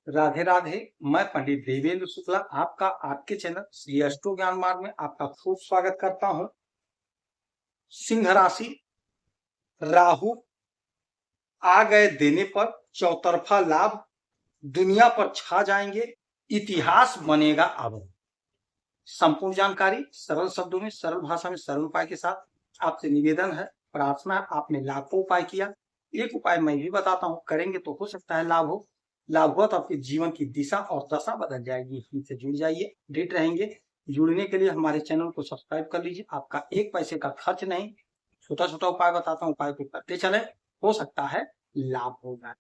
राधे राधे। मैं पंडित देवेंद्र शुक्ला आपका आपके चैनल श्री अष्टो ज्ञान मार्ग में आपका खूब स्वागत करता हूं। सिंह राशि, राहु आ गए देने पर चौतरफा लाभ, दुनिया पर छा जाएंगे, इतिहास बनेगा अब। संपूर्ण जानकारी सरल शब्दों में, सरल भाषा में, सरल उपाय के साथ आपसे निवेदन है, प्रार्थना है। आपने लाखों उपाय किया, एक उपाय मैं भी बताता हूं, करेंगे तो हो सकता है लाभ हो। लाभ हुआ तो आपके जीवन की दिशा और दशा बदल जाएगी। हमसे जुड़ जाइए, डेट रहेंगे। जुड़ने के लिए हमारे चैनल को सब्सक्राइब कर लीजिए, आपका एक पैसे का खर्च नहीं। छोटा छोटा उपाय बताता हूँ, उपाय को करते चले, हो सकता है लाभ हो जाए।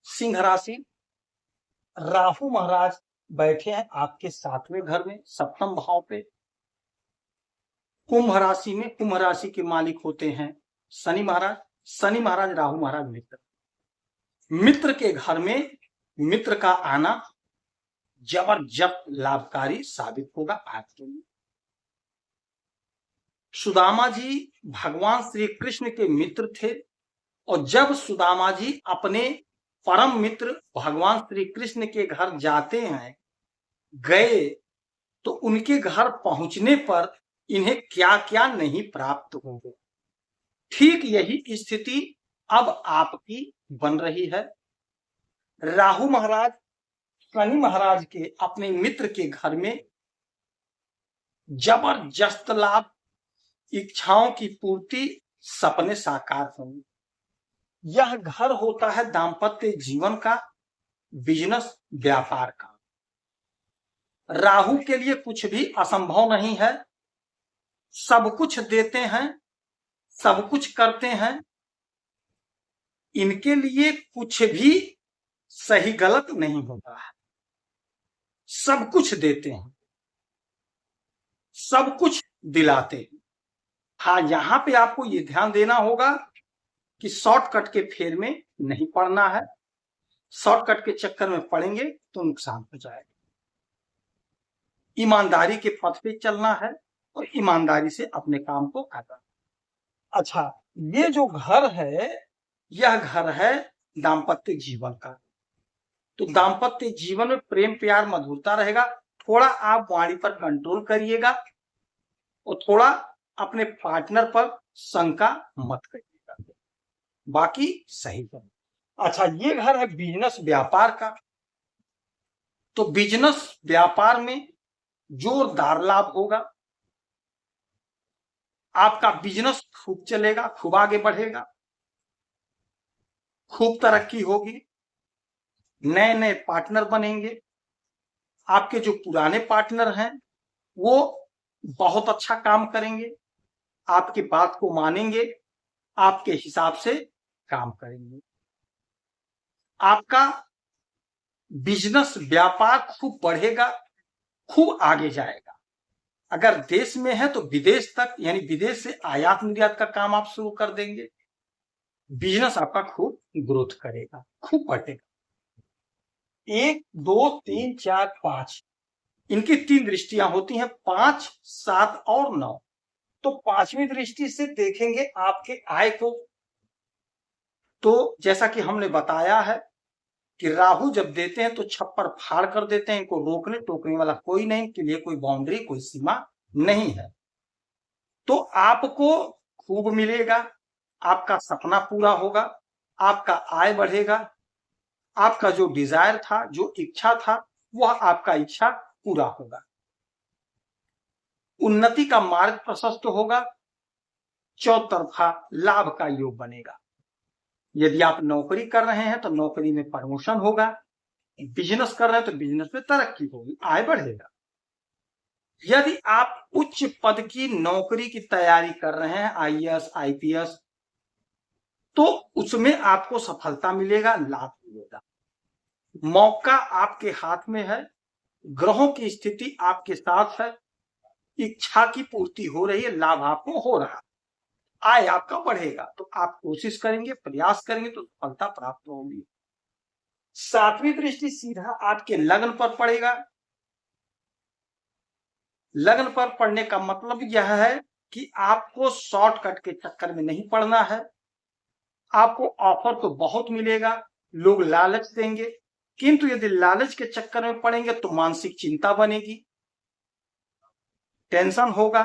सिंह राशि, राहु महाराज बैठे हैं आपके 7वें घर में, सप्तम भाव पे। कुंभ राशि में, कुंभ राशि के मालिक होते हैं शनि महाराज। शनि महाराज, राहु महाराज मित्र। मित्र के घर में मित्र का आना जबरदस्त लाभकारी साबित होगा आपके लिए। सुदामा जी भगवान श्री कृष्ण के मित्र थे, और जब सुदामा जी अपने परम मित्र भगवान श्री कृष्ण के घर जाते हैं, गए, तो उनके घर पहुंचने पर इन्हें क्या क्या नहीं प्राप्त होंगे। ठीक यही स्थिति अब आपकी बन रही है। राहु महाराज शनि महाराज के अपने मित्र के घर में जबरदस्त लाभ, इच्छाओं की पूर्ति, सपने साकार होंगे। यह घर होता है दाम्पत्य जीवन का, बिजनेस व्यापार का। राहु के लिए कुछ भी असंभव नहीं है, सब कुछ देते हैं, सब कुछ करते हैं। इनके लिए कुछ भी सही गलत नहीं होता है, सब कुछ देते हैं, सब कुछ दिलाते हैं। हाँ, यहां पे आपको ये ध्यान देना होगा कि शॉर्टकट के फेर में नहीं पड़ना है। शॉर्टकट के चक्कर में पड़ेंगे तो नुकसान हो जाएगा। ईमानदारी के पथ पे चलना है और ईमानदारी से अपने काम को करना। अच्छा, ये जो घर है, यह घर है दाम्पत्य जीवन का। तो दाम्पत्य जीवन में प्रेम प्यार मधुरता रहेगा। थोड़ा आप वाणी पर कंट्रोल करिएगा और थोड़ा अपने पार्टनर पर शंका मत करिएगा, बाकी सही है। अच्छा, ये घर है बिजनेस व्यापार का। तो बिजनेस व्यापार में जोरदार लाभ होगा। आपका बिजनेस खूब चलेगा, खूब आगे बढ़ेगा, खूब तरक्की होगी, नए नए पार्टनर बनेंगे। आपके जो पुराने पार्टनर हैं वो बहुत अच्छा काम करेंगे, आपकी बात को मानेंगे, आपके हिसाब से काम करेंगे। आपका बिजनेस व्यापार खूब बढ़ेगा, खूब आगे जाएगा। अगर देश में है तो विदेश तक, यानी विदेश से आयात निर्यात का काम आप शुरू कर देंगे। बिजनेस आपका खूब ग्रोथ करेगा, खूब बढ़ेगा। 1 2 3 4 5 इनकी 3 दृष्टियां होती हैं, 5 7 और 9। तो 5वीं दृष्टि से देखेंगे आपके आय को। तो जैसा कि हमने बताया है कि राहु जब देते हैं तो छप्पर फाड़ कर देते हैं, इनको रोकने टोकने वाला कोई नहीं, के लिए कोई बाउंड्री, कोई सीमा नहीं है। तो आपको खूब मिलेगा, आपका सपना पूरा होगा, आपका आय बढ़ेगा, आपका जो डिजायर था, जो इच्छा था, वह आपका इच्छा पूरा होगा। उन्नति का मार्ग प्रशस्त होगा, चौतरफा लाभ का योग बनेगा। यदि आप नौकरी कर रहे हैं तो नौकरी में प्रमोशन होगा, बिजनेस कर रहे हैं तो बिजनेस में तरक्की होगी, आय बढ़ेगा। यदि आप उच्च पद की नौकरी की तैयारी कर रहे हैं, आईएएस आईपीएस, तो उसमें आपको सफलता मिलेगा, लाभ मिलेगा। मौका आपके हाथ में है, ग्रहों की स्थिति आपके साथ है, इच्छा की पूर्ति हो रही है, लाभ आपको हो रहा है, आय आपका बढ़ेगा। तो आप कोशिश करेंगे, प्रयास करेंगे तो सफलता प्राप्त होगी। 7वीं दृष्टि सीधा आपके लग्न पर पड़ेगा। लग्न पर पड़ने का मतलब यह है कि आपको शॉर्टकट के चक्कर में नहीं पड़ना है। आपको ऑफर तो बहुत मिलेगा, लोग लालच देंगे, किंतु यदि लालच के चक्कर में पड़ेंगे तो मानसिक चिंता बनेगी, टेंशन होगा,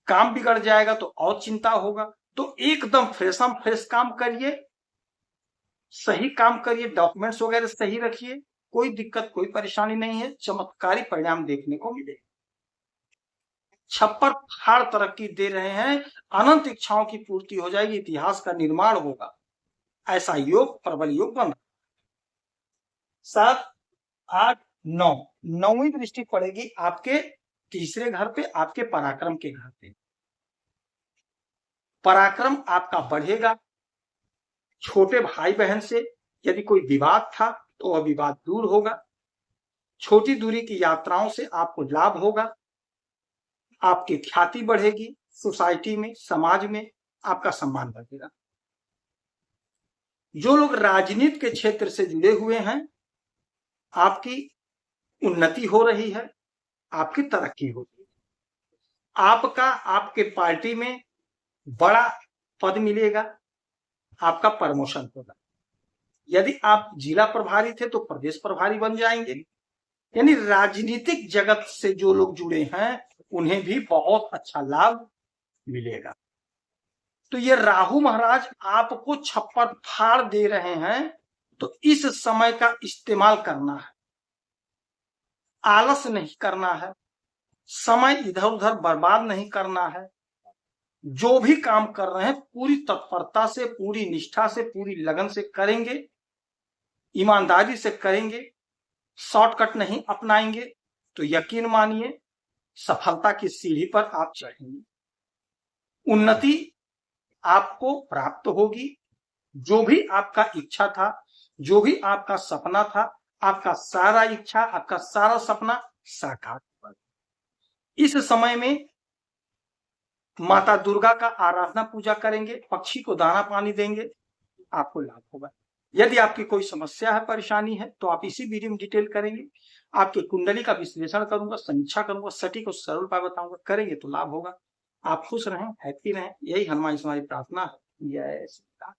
काम बिगड़ जाएगा तो और चिंता होगा। तो एकदम फ्रेश काम करिए, सही काम करिए, डॉक्यूमेंट्स वगैरह सही रखिए, कोई दिक्कत कोई परेशानी नहीं है, चमत्कारी परिणाम देखने को मिलेगा। छप्पर फाड़ तरक्की दे रहे हैं, अनंत इच्छाओं की पूर्ति हो जाएगी, इतिहास का निर्माण होगा, ऐसा योग प्रबल योग बन। 7, 8, 9 नौवीं दृष्टि पड़ेगी आपके तीसरे घर पे, आपके पराक्रम के घर पे। पराक्रम आपका बढ़ेगा, छोटे भाई बहन से यदि कोई विवाद था तो वह विवाद दूर होगा, छोटी दूरी की यात्राओं से आपको लाभ होगा, आपकी ख्याति बढ़ेगी, सोसाइटी में समाज में आपका सम्मान बढ़ेगा। जो लोग राजनीति के क्षेत्र से जुड़े हुए हैं, आपकी उन्नति हो रही है, आपकी तरक्की हो रही है, आपका आपके पार्टी में बड़ा पद मिलेगा, आपका प्रमोशन होगा। यदि आप जिला प्रभारी थे तो प्रदेश प्रभारी बन जाएंगे। यानी राजनीतिक जगत से जो लोग जुड़े हैं उन्हें भी बहुत अच्छा लाभ मिलेगा। तो ये राहु महाराज आपको छप्पर फाड़ दे रहे हैं, तो इस समय का इस्तेमाल करना है, आलस नहीं करना है, समय इधर उधर बर्बाद नहीं करना है। जो भी काम कर रहे हैं पूरी तत्परता से, पूरी निष्ठा से, पूरी लगन से करेंगे, ईमानदारी से करेंगे, शॉर्टकट नहीं अपनाएंगे तो यकीन मानिए सफलता की सीढ़ी पर आप चढ़ेंगे, उन्नति आपको प्राप्त होगी। जो भी आपका इच्छा था, जो भी आपका सपना था, आपका सारा इच्छा, आपका सारा सपना साकार होगा। इस समय में माता दुर्गा का आराधना पूजा करेंगे, पक्षी को दाना पानी देंगे, आपको लाभ होगा। यदि आपकी कोई समस्या है, परेशानी है, तो आप इसी वीडियो में डिटेल करेंगे, आपकी कुंडली का विश्लेषण करूंगा, समीक्षा करूंगा, सटीक और सरल उपाय बताऊंगा, करेंगे तो लाभ होगा। आप खुश रहें, हैप्पी रहें, यही हनुमान से हमारी प्रार्थना है। जय श्री राम।